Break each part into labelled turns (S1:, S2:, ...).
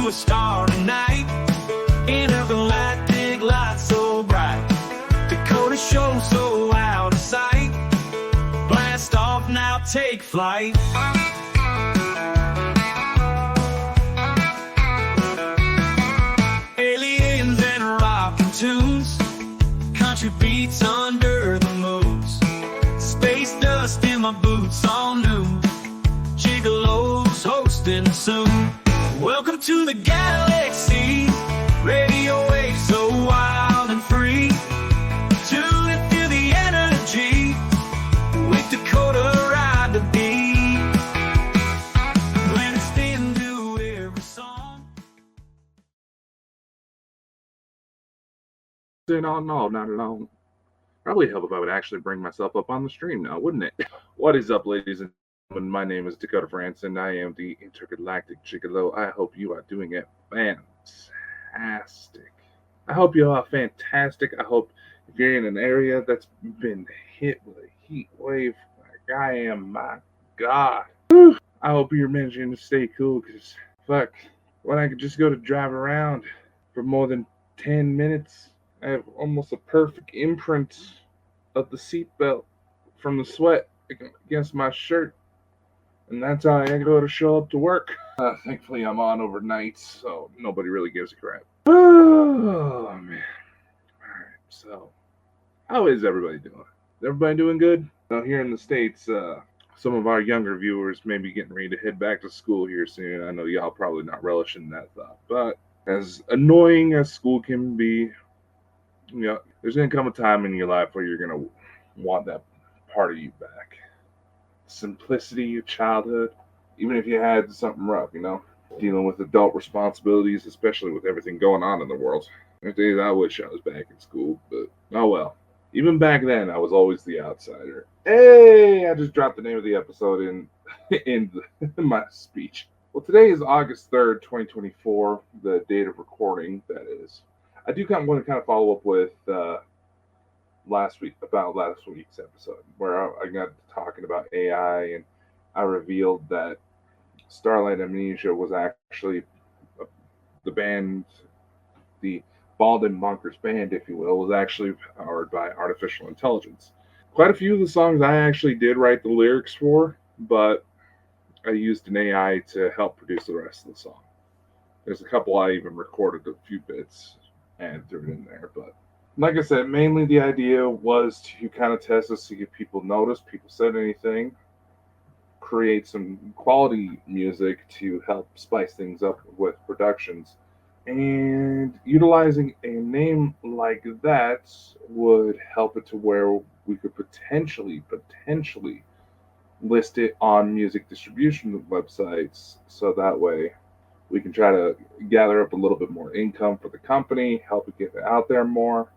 S1: a star tonight. Intergalactic light so bright. Dakota show so out of sight. Blast off now, take flight. Aliens and rockin' tunes, country beats under the moons. Space dust in my boots all new. Gigolo's hosting soon. Welcome to the galaxy. Radio waves so wild and free. Tune and feel the energy. With Dakota ride the beat. When it's into every song.
S2: No, not alone. Probably help if I would actually bring myself up on the stream now, wouldn't it? What is up, ladies and gentlemen? My name is Dakota France, and I am the Intergalactic Gigolo. I hope you are doing it fantastic. I hope you are fantastic. I hope if you're in an area that's been hit with a heat wave like I am, my God. Whew. I hope you're managing to stay cool, because fuck, when I could just go to drive around for more than 10 minutes, I have almost a perfect imprint of the seatbelt from the sweat against my shirt. And that's how I go to show up to work. Thankfully, I'm on overnight, so nobody really gives a crap. Oh, man. Alright, so how is everybody doing? Is everybody doing good? Now, here in the States, some of our younger viewers may be getting ready to head back to school here soon. I know y'all probably not relishing that thought, but as annoying as school can be, you know, there's going to come a time in your life where you're going to want that part of you back. Simplicity of childhood, even if you had something rough, you know, dealing with adult responsibilities, especially with everything going on in the world. There's days I wish I was back in school, but oh well. Even back then, I was always the outsider. Hey, I just dropped the name of the episode in my speech. Well, today is August 3rd, 2024, the date of recording, that is. I do want to follow up with last week's episode, where I got talking about AI, and I revealed that Starlight Amnesia was actually the band, the Bald and Bonkers band, if you will, was actually powered by artificial intelligence. Quite a few of the songs I actually did write the lyrics for, but I used an AI to help produce the rest of the song. There's a couple I even recorded a few bits and threw it in there, but like I said, mainly the idea was to kind of test to see if people noticed, people said anything, create some quality music to help spice things up with productions. And utilizing a name like that would help it to where we could potentially list it on music distribution websites, so that way we can try to gather up a little bit more income for the company, help it get it out there more,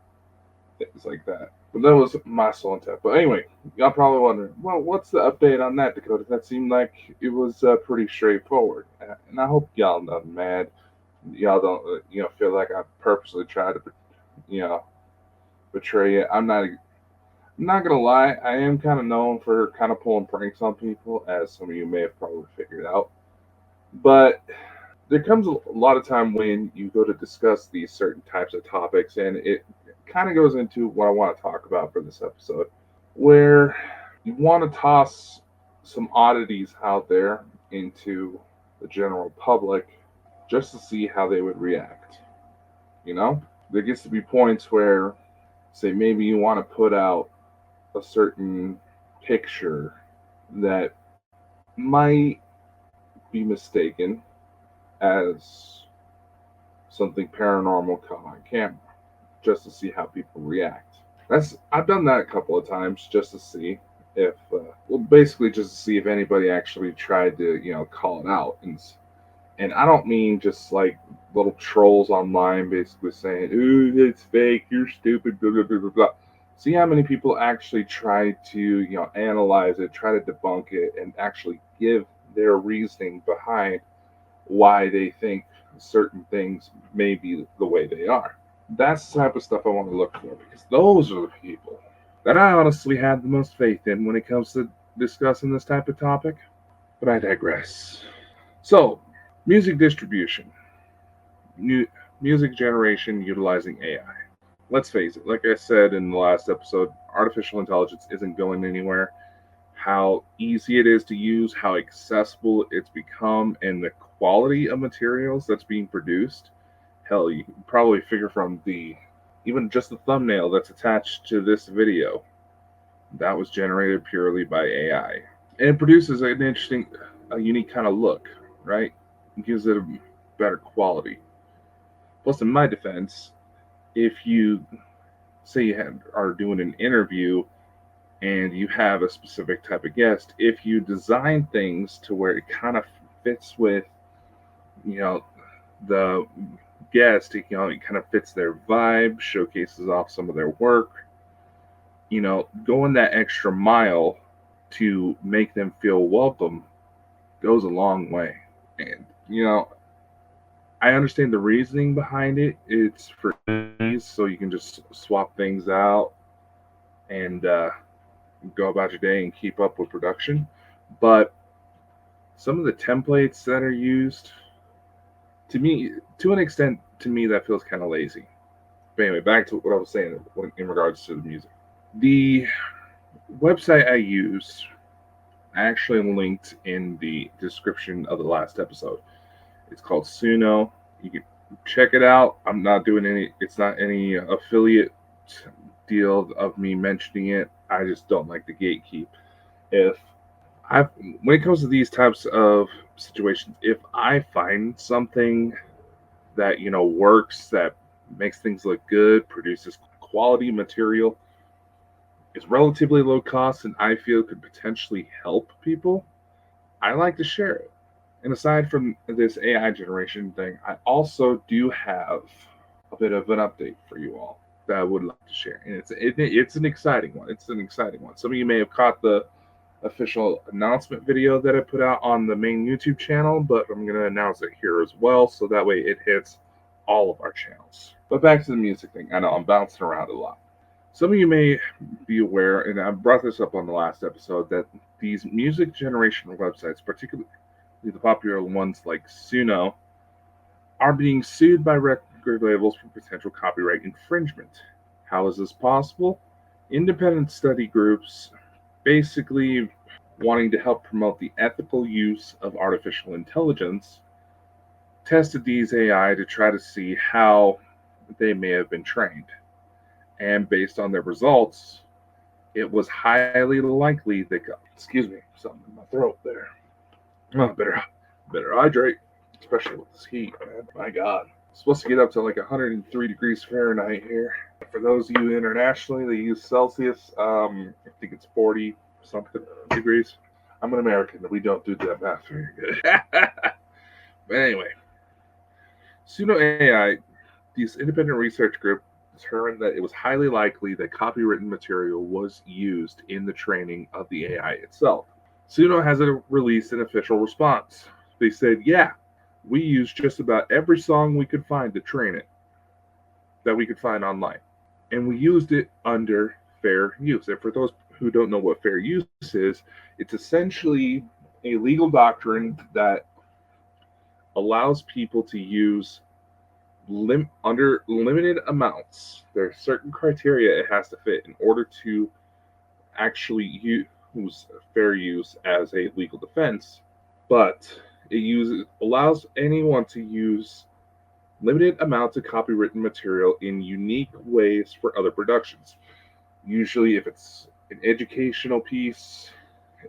S2: things like that. But that was my sole intent. But anyway, y'all probably wondering, well, what's the update on that, Dakota? That seemed like it was pretty straightforward. And I hope y'all not mad. Y'all don't, feel like I purposely tried to, betray you. I'm not gonna lie. I am kind of known for kind of pulling pranks on people, as some of you may have probably figured out. But there comes a lot of time when you go to discuss these certain types of topics, and it kind of goes into what I want to talk about for this episode, where you want to toss some oddities out there into the general public just to see how they would react. There gets to be points where, say, maybe you want to put out a certain picture that might be mistaken as something paranormal caught on camera, just to see how people react. I've done that a couple of times just to see if, basically just to see if anybody actually tried to, call it out. And I don't mean just like little trolls online basically saying, "Ooh, it's fake, you're stupid, blah, blah, blah, blah, blah." See how many people actually try to, analyze it, try to debunk it, and actually give their reasoning behind why they think certain things may be the way they are. That's the type of stuff I want to look for, because those are the people that I honestly have the most faith in when it comes to discussing this type of topic. But I digress. So, music distribution. music generation utilizing AI. Let's face it, like I said in the last episode, artificial intelligence isn't going anywhere. How easy it is to use, how accessible it's become, and the quality of materials that's being produced. Hell, you can probably figure from the even just the thumbnail that's attached to this video that was generated purely by AI. And it produces an interesting, a unique kind of look, right? It gives it a better quality. Plus, in my defense, if you say are doing an interview and you have a specific type of guest, if you design things to where it kind of fits with, you know, the guest, it kind of fits their vibe, showcases off some of their work, going that extra mile to make them feel welcome goes a long way. And, I understand the reasoning behind it. It's for ease, so you can just swap things out and go about your day and keep up with production. But some of the templates that are used, to me, to an extent, to me, that feels kind of lazy. But anyway, back to what I was saying in regards to the music. The website I use, I actually linked in the description of the last episode. It's called Suno. You can check it out. I'm not doing it's not any affiliate deal of me mentioning it. I just don't like the gatekeep. If I, when it comes to these types of situations, if I find something that, works, that makes things look good, produces quality material, is relatively low cost, and I feel could potentially help people, I like to share it. And aside from this AI generation thing, I also do have a bit of an update for you all that I would like to share. And it's an exciting one. It's an exciting one. Some of you may have caught the official announcement video that I put out on the main YouTube channel, but I'm going to announce it here as well, so that way it hits all of our channels. But back to the music thing. I know I'm bouncing around a lot. Some of you may be aware, and I brought this up on the last episode, that these music generation websites, particularly the popular ones like Suno, are being sued by record labels for potential copyright infringement. How is this possible? Independent study groups, basically wanting to help promote the ethical use of artificial intelligence, tested these AI to try to see how they may have been trained. And based on their results, it was highly likely that, excuse me, something in my throat there. Oh, better hydrate, especially with this heat, man. My God. It's supposed to get up to like 103 degrees Fahrenheit here. For those of you internationally that use Celsius, I think it's 40 something degrees. I'm an American, we don't do that math very good. But anyway, Suno AI, this independent research group, determined that it was highly likely that copywritten material was used in the training of the AI itself. Suno hasn't released an official response. They said, yeah, we used just about every song we could find to train it, that we could find online. And we used it under fair use. And for those who don't know what fair use is, it's essentially a legal doctrine that allows people to use under limited amounts. There are certain criteria it has to fit in order to actually use fair use as a legal defense. But it allows anyone to use limited amounts of copywritten material in unique ways for other productions. Usually, if it's an educational piece,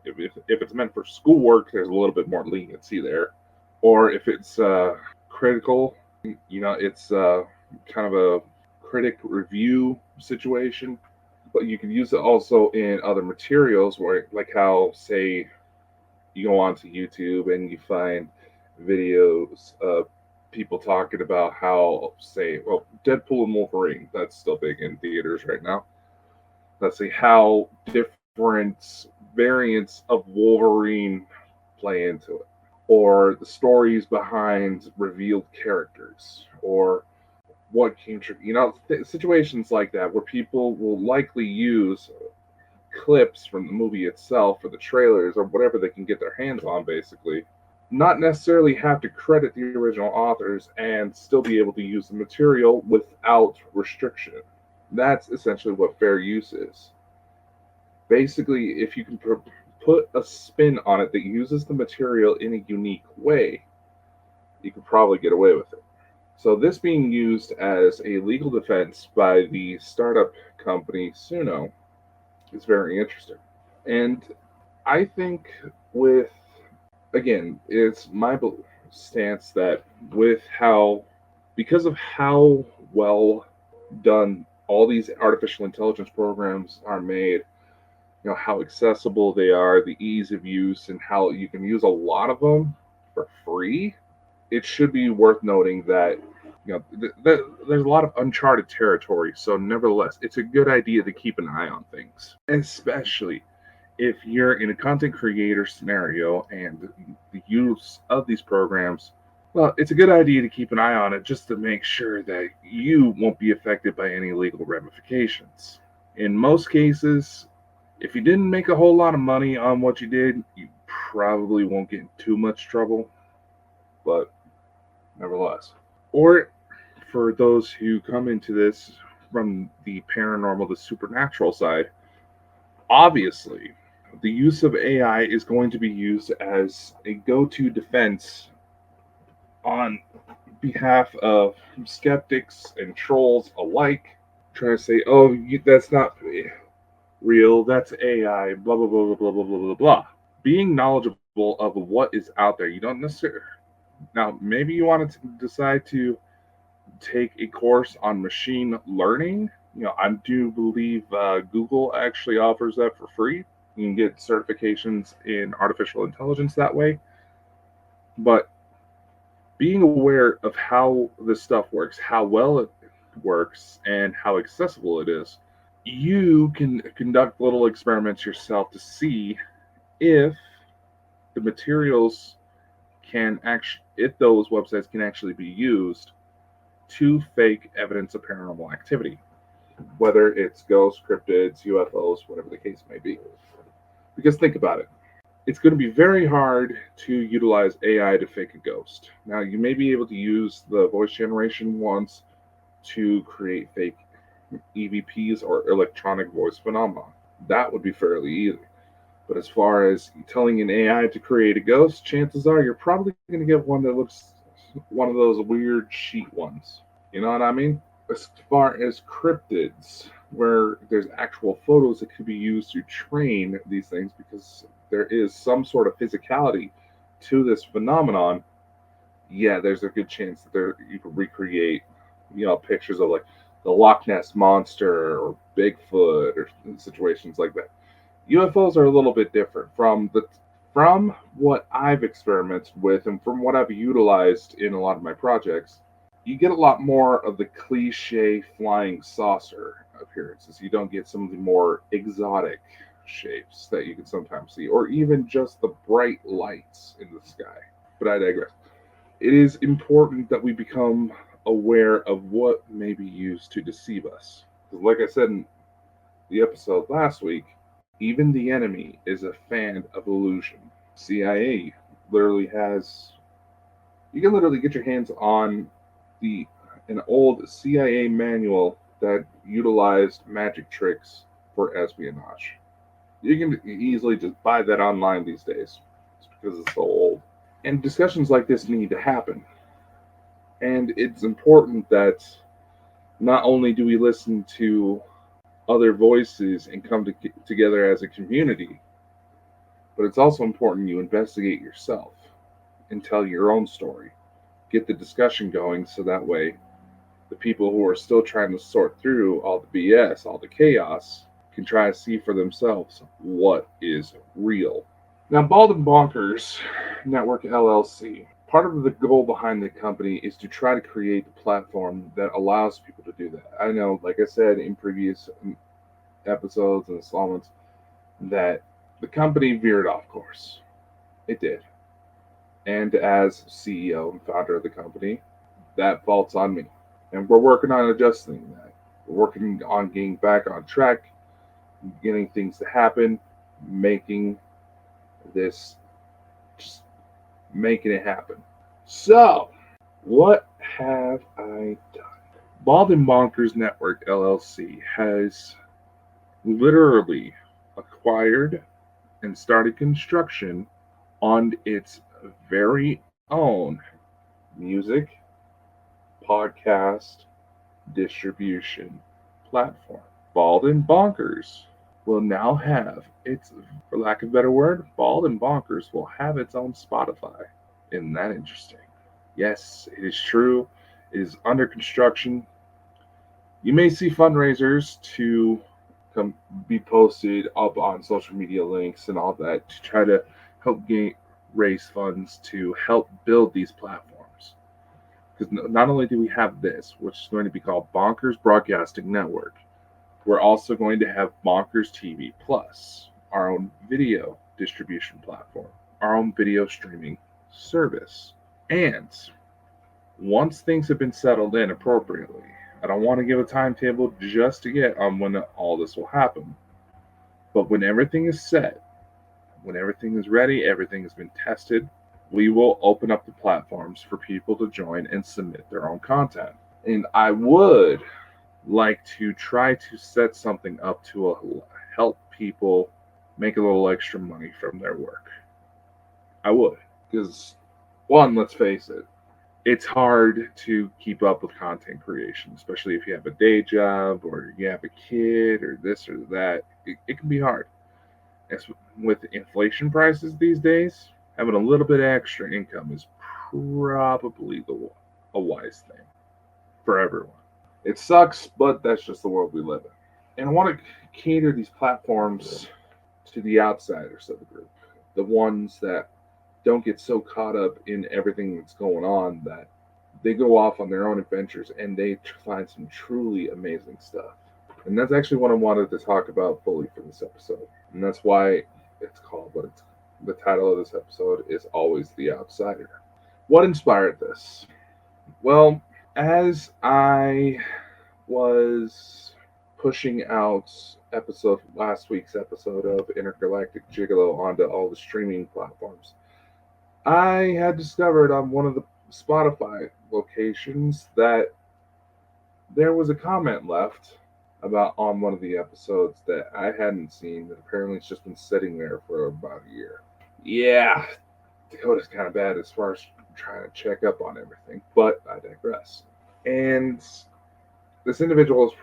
S2: if it's meant for schoolwork, there's a little bit more leniency there. Or if it's critical, it's kind of a critic review situation. But you can use it also in other materials, where, like how, say, you go onto YouTube and you find videos of people talking about how, say, well, Deadpool and Wolverine, that's still big in theaters right now. Let's see how different variants of Wolverine play into it, or the stories behind revealed characters, or what came true. Situations like that where people will likely use clips from the movie itself or the trailers or whatever they can get their hands on, basically. not necessarily have to credit the original authors and still be able to use the material without restriction. That's essentially what fair use is. Basically, if you can put a spin on it that uses the material in a unique way, you could probably get away with it. So, this being used as a legal defense by the startup company Suno is very interesting. And I think, with, again, it's my stance that because of how well done all these artificial intelligence programs are made, how accessible they are, the ease of use, and how you can use a lot of them for free, it should be worth noting that there's a lot of uncharted territory. So, nevertheless, it's a good idea to keep an eye on things, especially if you're in a content creator scenario and the use of these programs. Well, it's a good idea to keep an eye on it just to make sure that you won't be affected by any legal ramifications. In most cases, if you didn't make a whole lot of money on what you did, you probably won't get in too much trouble, but nevertheless. Or for those who come into this from the paranormal, the supernatural side, obviously, the use of AI is going to be used as a go to defense on behalf of skeptics and trolls alike, trying to say, oh, that's not real, that's AI, blah, blah, blah, blah, blah, blah, blah, blah. Being knowledgeable of what is out there, you don't necessarily. Now, maybe you want to decide to take a course on machine learning. I do believe Google actually offers that for free. You can get certifications in artificial intelligence that way. But being aware of how this stuff works, how well it works, and how accessible it is, you can conduct little experiments yourself to see if the materials if those websites can actually be used to fake evidence of paranormal activity, whether it's ghosts, cryptids, UFOs, whatever the case may be. Because think about it. It's going to be very hard to utilize AI to fake a ghost. Now, you may be able to use the voice generation once to create fake EVPs or electronic voice phenomena. That would be fairly easy. But as far as telling an AI to create a ghost, chances are you're probably going to get one that looks one of those weird sheet ones. You know what I mean? As far as cryptids, where there's actual photos that could be used to train these things, because there is some sort of physicality to this phenomenon, yeah, there's a good chance that you could recreate, pictures of like the Loch Ness monster or Bigfoot or situations like that. UFOs are a little bit different from what I've experimented with and from what I've utilized in a lot of my projects. You get a lot more of the cliche flying saucer appearances. You don't get some of the more exotic shapes that you can sometimes see, or even just the bright lights in the sky. But I digress. It is important that we become aware of what may be used to deceive us. Because, like I said in the episode last week, even the enemy is a fan of illusion. CIA literally has. You can literally get your hands on an old CIA manual that utilized magic tricks for espionage. You can easily just buy that online these days. It's because it's so old. And discussions like this need to happen. And it's important that not only do we listen to other voices and come together as a community, but it's also important you investigate yourself and tell your own story. Get the discussion going so that way the people who are still trying to sort through all the BS, all the chaos, can try to see for themselves what is real. Now, Bald and Bonkers Network LLC, part of the goal behind the company is to try to create a platform that allows people to do that. I know, like I said in previous episodes and installments, that the company veered off course. It did. And as CEO and founder of the company, that fault's on me. And we're working on adjusting that. We're working on getting back on track, getting things to happen, making this just making it happen. So, what have I done? Bald and Bonkers Network LLC has literally acquired and started construction on its very own music podcast distribution platform. Bald and Bonkers will now have its, for lack of a better word, Bald and Bonkers will have its own Spotify. Isn't that interesting? Yes, it is true. It is under construction. You may see fundraisers to come be posted up on social media links and all that to try to help raise funds to help build these platforms. Because not only do we have this, which is going to be called Bonkers Broadcasting Network, we're also going to have Bonkers TV Plus, our own video distribution platform, our own video streaming service. And once things have been settled in appropriately, I don't want to give a timetable just yet on when all this will happen. But when everything is set, when everything is ready, everything has been tested, we will open up the platforms for people to join and submit their own content. And I would like to try to set something up to help people make a little extra money from their work. I would. Because, one, let's face it, it's hard to keep up with content creation, especially if you have a day job or you have a kid or this or that. It can be hard. As with inflation prices these days, having a little bit of extra income is probably a wise thing for everyone. It sucks, but that's just the world we live in. And I want to cater these platforms to the outsiders of the group, the ones that don't get so caught up in everything that's going on that they go off on their own adventures and they find some truly amazing stuff. And that's actually what I wanted to talk about fully for this episode. And that's why it's called what it's the title of this episode is Always the Outsider. What inspired this? Well, as I was pushing out last week's episode of Intergalactic Gigolo onto all the streaming platforms, I had discovered on one of the Spotify locations that there was a comment left about on one of the episodes that I hadn't seen that apparently it's just been sitting there for about a year. Yeah, Dakota's kind of bad as far as trying to check up on everything, but I digress. And this individual is,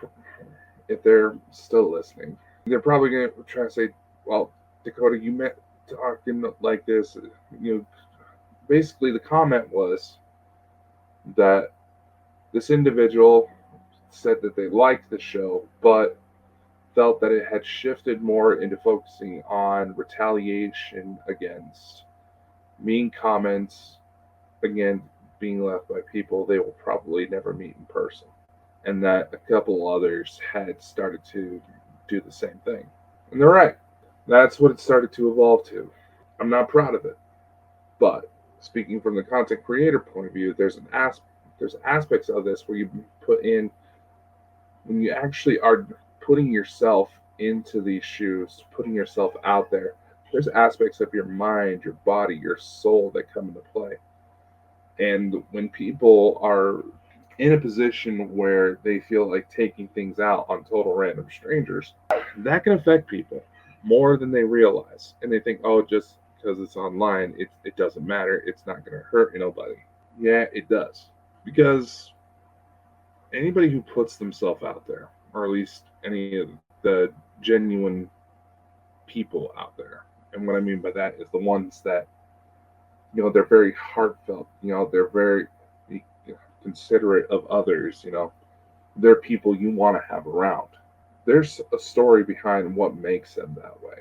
S2: if they're still listening, they're probably going to try to say, well, Dakota, you meant talking like this. Basically the comment was that this individual said that they liked the show, but felt that it had shifted more into focusing on retaliation against mean comments, again, being left by people they will probably never meet in person. And that a couple others had started to do the same thing. And they're right. That's what it started to evolve to. I'm not proud of it. But speaking from the content creator point of view, there's aspects of this where you put in, when you actually are putting yourself into these shoes, putting yourself out there, there's aspects of your mind, your body, your soul that come into play. And when people are in a position where they feel like taking things out on total random strangers, that can affect people more than they realize. And they think, oh, just because it's online, it doesn't matter. It's not going to hurt nobody. Yeah, it does. Because anybody who puts themselves out there, or at least any of the genuine people out there, and what I mean by that is the ones that, they're very heartfelt, they're very considerate of others, they're people you want to have around. There's a story behind what makes them that way.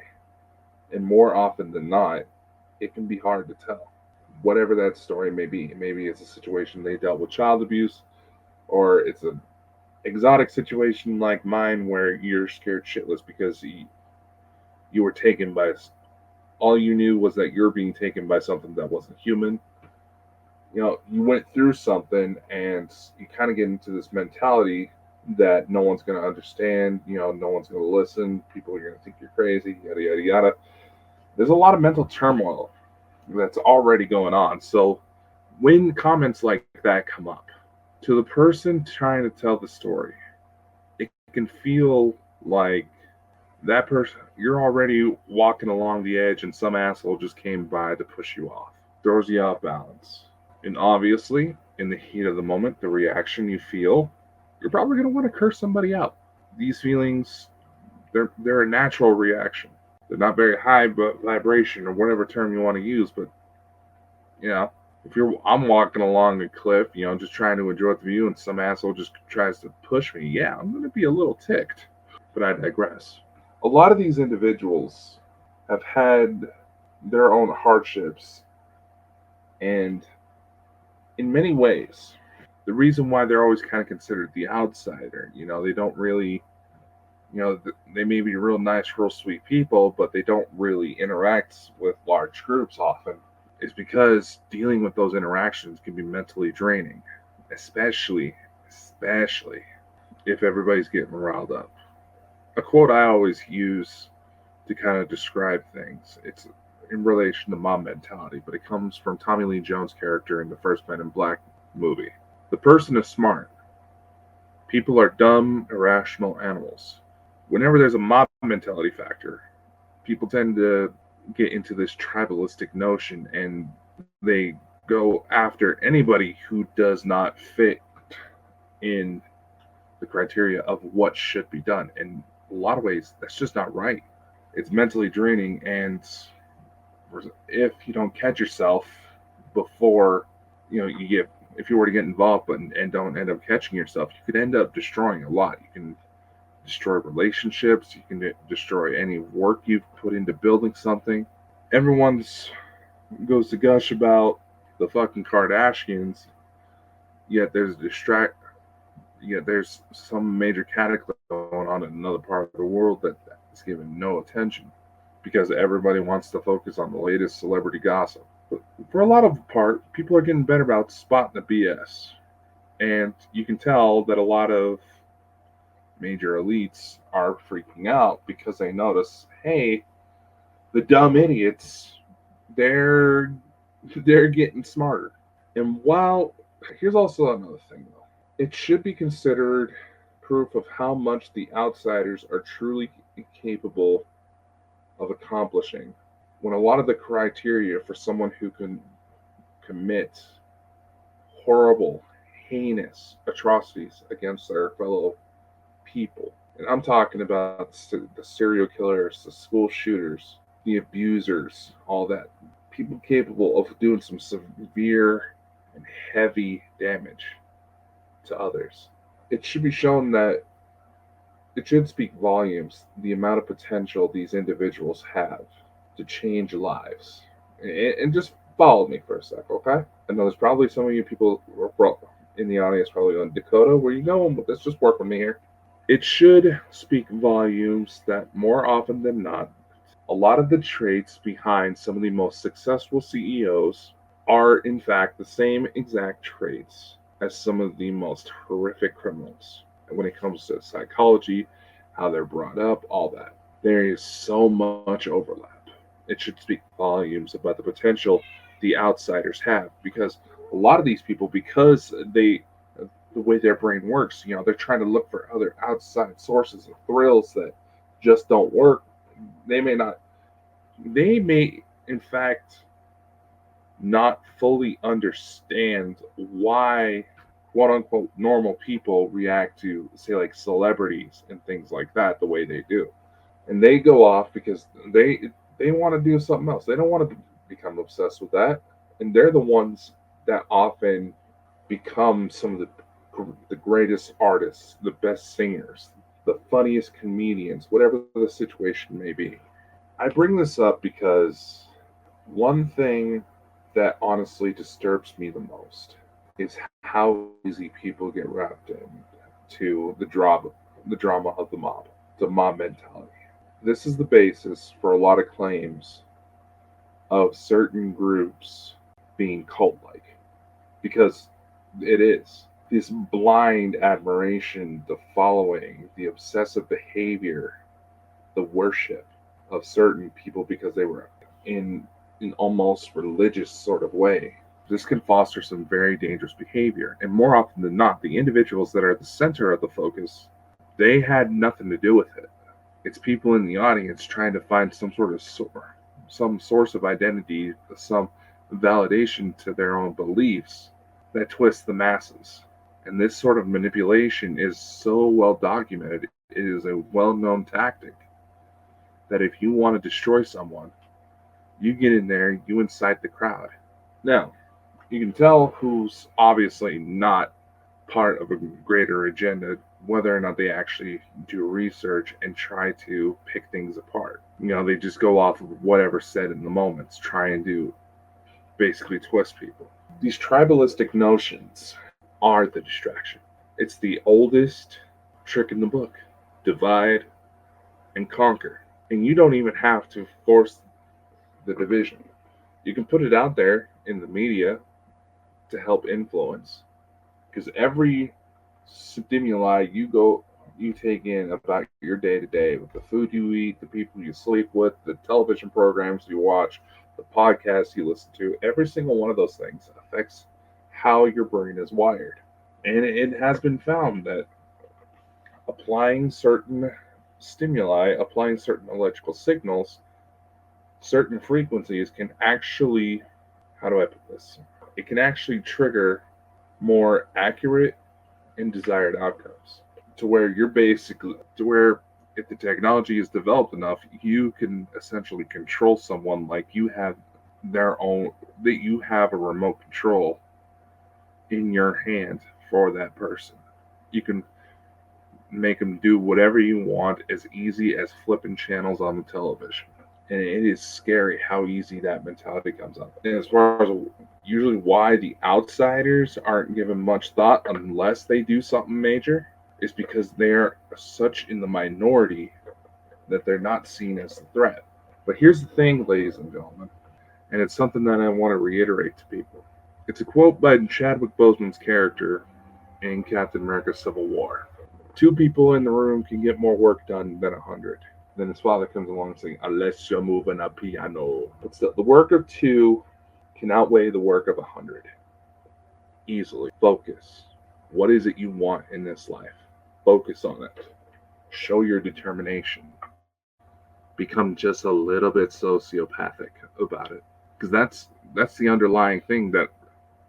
S2: And more often than not, it can be hard to tell. Whatever that story may be. Maybe it's a situation they dealt with child abuse, or it's an exotic situation like mine where you're scared shitless because you were taken by, all you knew was that you're being taken by something that wasn't human. You went through something and you kind of get into this mentality that no one's going to understand, no one's going to listen, people are going to think you're crazy, yada, yada, yada. There's a lot of mental turmoil that's already going on. So when comments like that come up, to the person trying to tell the story, it can feel like that person, you're already walking along the edge and some asshole just came by to push you off. Throws you off balance. And obviously, in the heat of the moment, the reaction you feel, you're probably going to want to curse somebody out. These feelings, they're a natural reaction. They're not very high vibration or whatever term you want to use, but you know, if you're I'm walking along a cliff, just trying to enjoy the view, and some asshole just tries to push me, yeah, I'm going to be a little ticked. But I digress. A lot of these individuals have had their own hardships, and in many ways, the reason why they're always kind of considered the outsider, they don't really, they may be real nice, real sweet people, but they don't really interact with large groups often, is because dealing with those interactions can be mentally draining, especially if everybody's getting riled up. A quote I always use to kind of describe things, it's in relation to mob mentality, but it comes from Tommy Lee Jones' character in the first Men in Black movie. The person is smart. People are dumb, irrational animals. Whenever there's a mob mentality factor, people tend to get into this tribalistic notion and they go after anybody who does not fit in the criteria of what should be done. In a lot of ways, that's just not right. It's mentally draining, and if you don't catch yourself before you get, if you were to get involved but and don't end up catching yourself, you could end up destroying a lot. You can destroy relationships, you can destroy any work you've put into building something. Everyone's goes to gush about the fucking Kardashians, yet there's some major cataclysm going on in another part of the world that is given no attention because everybody wants to focus on the latest celebrity gossip. But for a lot of the part, people are getting better about spotting the BS. And you can tell that a lot of major elites are freaking out because they notice, hey, the dumb idiots, they're they're getting smarter. And while here's also another thing though. It should be considered proof of how much the outsiders are truly capable of accomplishing when a lot of the criteria for someone who can commit horrible, heinous atrocities against their fellow people. And I'm talking about the serial killers, the school shooters, the abusers, all that. People capable of doing some severe and heavy damage to others. It should be shown that it should speak volumes the amount of potential these individuals have to change lives. And just follow me for a sec, okay? I know there's probably some of you people in the audience probably on Dakota. Where you going with this? Just work with me here. It should speak volumes that more often than not, a lot of the traits behind some of the most successful CEOs are in fact the same exact traits as some of the most horrific criminals. And when it comes to psychology, how they're brought up, all that, there is so much overlap. It should speak volumes about the potential the outsiders have because a lot of these people, because the way their brain works, they're trying to look for other outside sources of thrills that just don't work. They may not, they may, in fact, not fully understand why quote unquote normal people react to, say, like celebrities and things like that the way they do. And they go off because they want to do something else. They don't want to become obsessed with that. And they're the ones that often become some of the greatest artists, the best singers, the funniest comedians, whatever the situation may be. I bring this up because one thing that honestly disturbs me the most is how easy people get wrapped into the drama of the mob, the mob mentality. This is the basis for a lot of claims of certain groups being cult like because it is. This blind admiration, the following, the obsessive behavior, the worship of certain people because they were in an almost religious sort of way. This can foster some very dangerous behavior, and more often than not, the individuals that are at the center of the focus, they had nothing to do with it. It's people in the audience trying to find some source of identity, some validation to their own beliefs that twist the masses. And this sort of manipulation is so well documented. It is a well known tactic that if you want to destroy someone, you get in there, you incite the crowd. Now, you can tell who's obviously not part of a greater agenda, whether or not they actually do research and try to pick things apart. They just go off of whatever's said in the moments, trying to basically twist people. These tribalistic notions are the distraction. It's the oldest trick in the book: divide and conquer. And you don't even have to force the division. You can put it out there in the media to help influence, because every stimuli you take in about your day to day, with the food you eat, the people you sleep with, the television programs you watch, the podcasts you listen to, every single one of those things affects how your brain is wired. And it has been found that applying certain stimuli, applying certain electrical signals, certain frequencies can actually, how do I put this? It can actually trigger more accurate and desired outcomes, to where if the technology is developed enough, you can essentially control someone like you have that you have a remote control in your hand for that person. You can make them do whatever you want as easy as flipping channels on the television. And it is scary how easy that mentality comes up. And as far as usually why the outsiders aren't given much thought unless they do something major, is because they're such in the minority that they're not seen as a threat. But here's the thing, ladies and gentlemen, and it's something that I want to reiterate to people. It's a quote by Chadwick Boseman's character in Captain America Civil War. 2 people in the room can get more work done than 100. Then his father comes along saying, unless you're moving a piano. But still, the work of 2 can outweigh the work of 100. Easily. Focus. What is it you want in this life? Focus on it. Show your determination. Become just a little bit sociopathic about it. Because that's the underlying thing that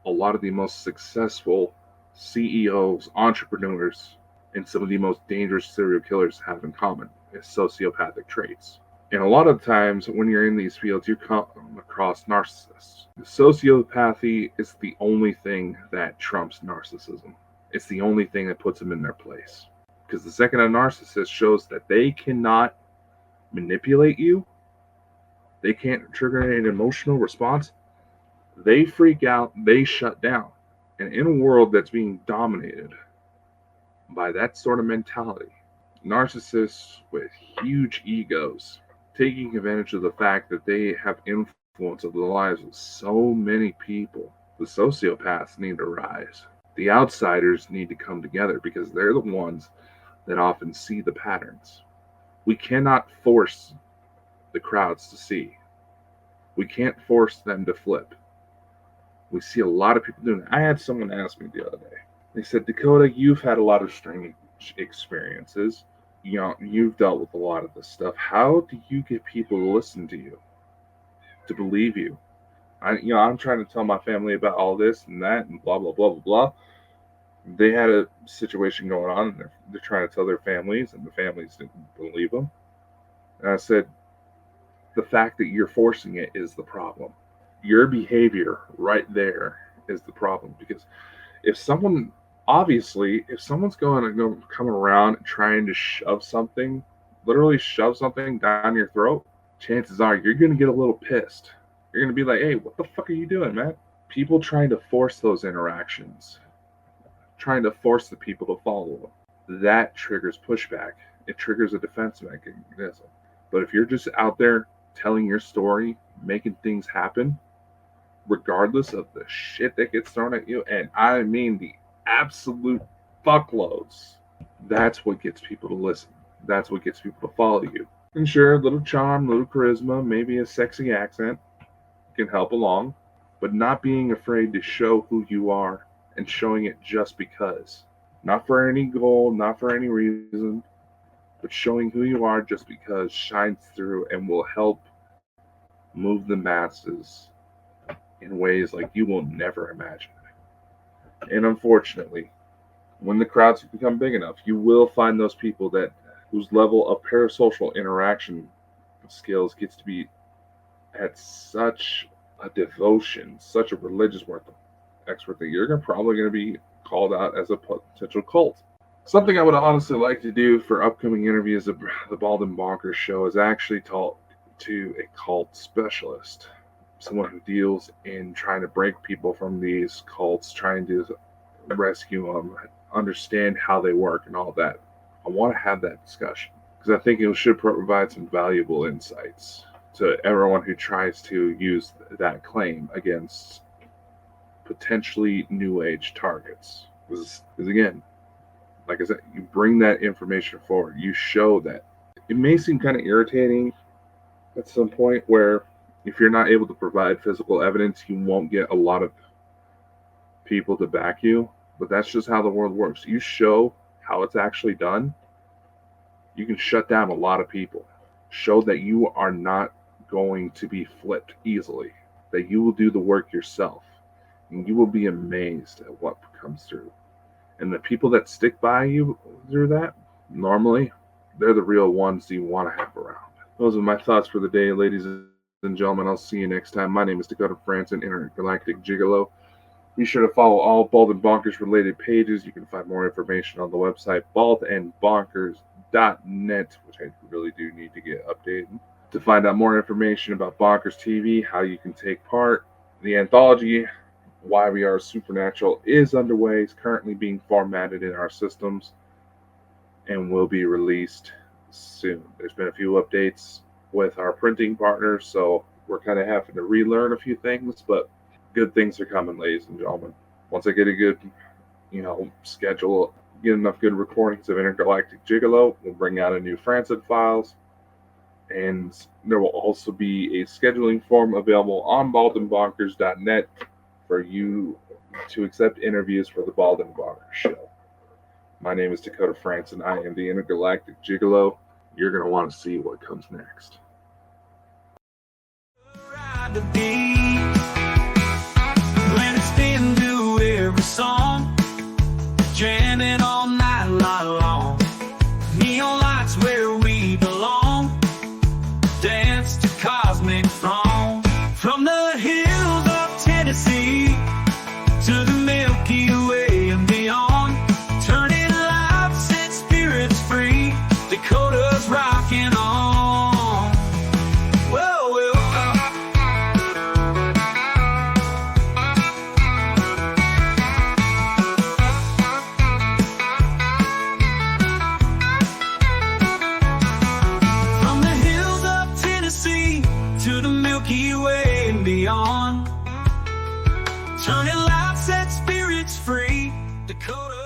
S2: a lot of the most successful CEOs, entrepreneurs, and some of the most dangerous serial killers have in common is sociopathic traits. And a lot of times when you're in these fields, you come across narcissists. Sociopathy is the only thing that trumps narcissism. It's the only thing that puts them in their place. Because the second a narcissist shows that they cannot manipulate you, they can't trigger an emotional response, they freak out, they shut down. And in a world that's being dominated by that sort of mentality, narcissists with huge egos taking advantage of the fact that they have influence over the lives of so many people, the sociopaths need to rise. The outsiders need to come together because they're the ones that often see the patterns. We cannot force the crowds to see. We can't force them to flip. We see a lot of people doing it. I had someone ask me the other day. They said, Dakota, you've had a lot of strange experiences. You've dealt with a lot of this stuff. How do you get people to listen to you, to believe you? I'm trying to tell my family about all this and that and blah, blah, blah, blah, blah. They had a situation going on, and they're trying to tell their families, and the families didn't believe them. And I said, the fact that you're forcing it is the problem. Your behavior right there is the problem. Because if someone's going to come around trying to literally shove something down your throat, chances are you're going to get a little pissed. You're going to be like, hey, what the fuck are you doing, man? People trying to force those interactions, trying to force the people to follow them, that triggers pushback. It triggers a defense mechanism. But if you're just out there telling your story, making things happen, regardless of the shit that gets thrown at you, and I mean the absolute fuckloads, that's what gets people to listen. That's what gets people to follow you. And sure, a little charm, a little charisma, maybe a sexy accent, can help along, but not being afraid to show who you are and showing it just because. Not for any goal, not for any reason, but showing who you are just because shines through and will help move the masses in ways like you will never imagine. And unfortunately, when the crowds become big enough, you will find those people that whose level of parasocial interaction skills gets to be at such a devotion, such a religious expert that you're probably going to be called out as a potential cult. Something I would honestly like to do for upcoming interviews of the Bald and Bonkers show is actually talk to a cult specialist, someone who deals in trying to break people from these cults, trying to rescue them, understand how they work and all that. I want to have that discussion because I think it should provide some valuable insights to everyone who tries to use that claim against potentially new age targets. Because again, like I said, you bring that information forward, you show that. It may seem kind of irritating at some point where if you're not able to provide physical evidence, you won't get a lot of people to back you, but that's just how the world works. You show how it's actually done, you can shut down a lot of people. Show that you are not going to be flipped easily, that you will do the work yourself, and you will be amazed at what comes through. And the people that stick by you through that, normally, they're the real ones you want to have around. Those are my thoughts for the day, ladies and gentlemen. I'll see you next time. My name is Dakota Franson, Intergalactic Gigolo. Be sure to follow all Bald and Bonkers related pages. You can find more information on the website baldandbonkers.net, which I really do need to get updated. To find out more information about Bonkers TV, how you can take part, the anthology Why We Are Supernatural is underway. It's currently being formatted in our systems and will be released soon. There's been a few updates with our printing partners, so we're kind of having to relearn a few things, but good things are coming, ladies and gentlemen. Once I get a good, schedule, get enough good recordings of Intergalactic Gigolo, we'll bring out a new Francis Files, and there will also be a scheduling form available on baldandbonkers.net for you to accept interviews for the Bald and Bonkers show. My name is Dakota Franson. I am the Intergalactic Gigolo. You're going to want to see what comes next.
S1: When it's into every song, jamming all night long. Neon lights where we belong. Dance to cosmic throng. From the hills of Tennessee to the Milky Way and beyond. Turning lives and spirits free. Dakota's rocking on. Whoa, whoa. From the hills of Tennessee to the Milky Way and beyond. Turning lives and spirits free. Dakota.